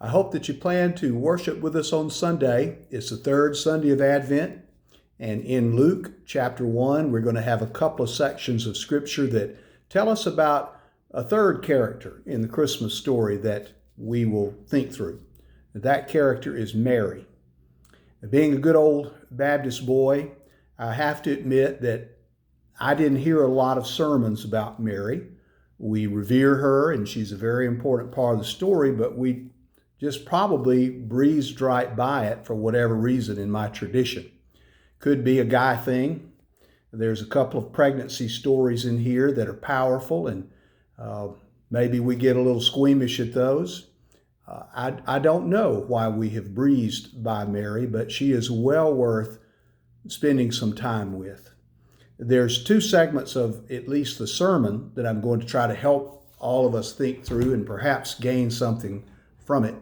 I hope that you plan to worship with us on Sunday. It's the third Sunday of Advent. And in Luke chapter 1, we're going to have a couple of sections of scripture that tell us about a third character in the Christmas story that we will think through. That character is Mary. Being a good old Baptist boy, I have to admit that I didn't hear a lot of sermons about Mary. We revere her, and she's a very important part of the story, but we just probably breezed right by it for whatever reason in my tradition. Could be a guy thing. There's a couple of pregnancy stories in here that are powerful, and maybe we get a little squeamish at those. I don't know why we have breezed by Mary, but she is well worth spending some time with. There's two segments of at least the sermon that I'm going to try to help all of us think through and perhaps gain something from it.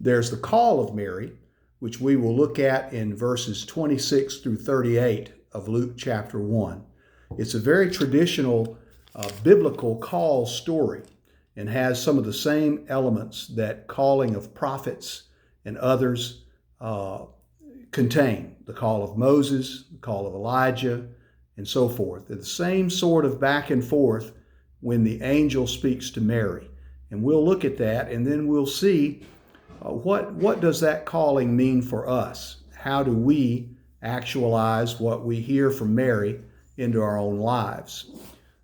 There's the call of Mary, which we will look at in verses 26 through 38 of Luke chapter 1. It's a very traditional biblical call story and has some of the same elements that calling of prophets and others contain. The call of Moses, the call of Elijah, and so forth. They're the same sort of back and forth when the angel speaks to Mary. And we'll look at that, and then we'll see what does that calling mean for us? How do we actualize what we hear from Mary into our own lives?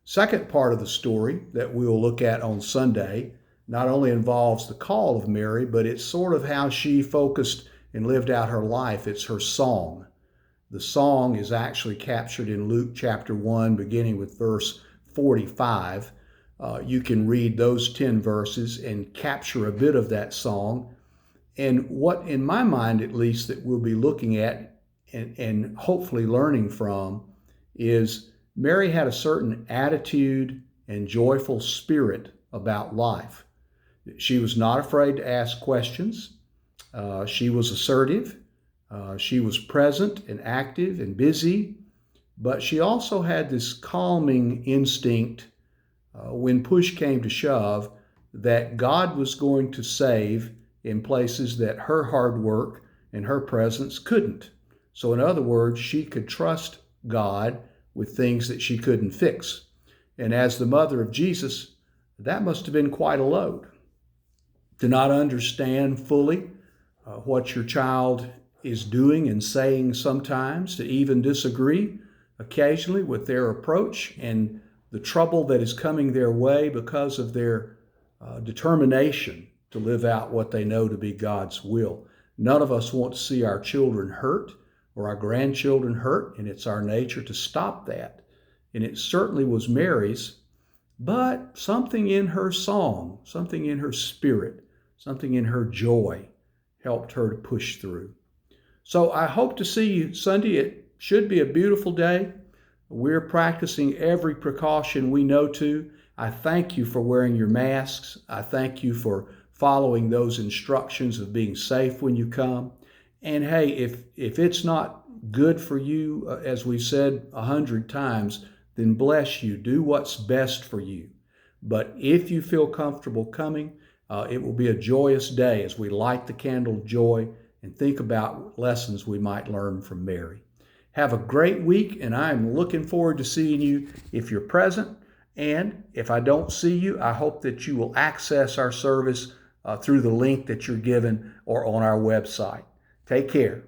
Second part of the story that we will look at on Sunday not only involves the call of Mary, but it's sort of how she focused and lived out her life. It's her song. The song is actually captured in Luke chapter 1, beginning with verse 45. You can read those 10 verses and capture a bit of that song. And what, in my mind at least, that we'll be looking at and hopefully learning from is Mary had a certain attitude and joyful spirit about life. She was not afraid to ask questions. She was assertive. She was present and active and busy, but she also had this calming instinct when push came to shove that God was going to save in places that her hard work and her presence couldn't. So in other words, she could trust God with things that she couldn't fix. And as the mother of Jesus, that must have been quite a load. To not understand fully what your child is doing and saying sometimes, to even disagree occasionally with their approach and the trouble that is coming their way because of their determination to live out what they know to be God's will. None of us want to see our children hurt or our grandchildren hurt, and it's our nature to stop that. And it certainly was Mary's, but something in her song, something in her spirit, something in her joy helped her to push through. So I hope to see you Sunday. It should be a beautiful day. We're practicing every precaution we know to. I thank you for wearing your masks. I thank you for following those instructions of being safe when you come. And hey, if it's not good for you, as we've said 100 times, then bless you. Do what's best for you. But if you feel comfortable coming, it will be a joyous day as we light the candle of joy and think about lessons we might learn from Mary. Have a great week, and I'm looking forward to seeing you if you're present. And if I don't see you, I hope that you will access our service through the link that you're given or on our website. Take care.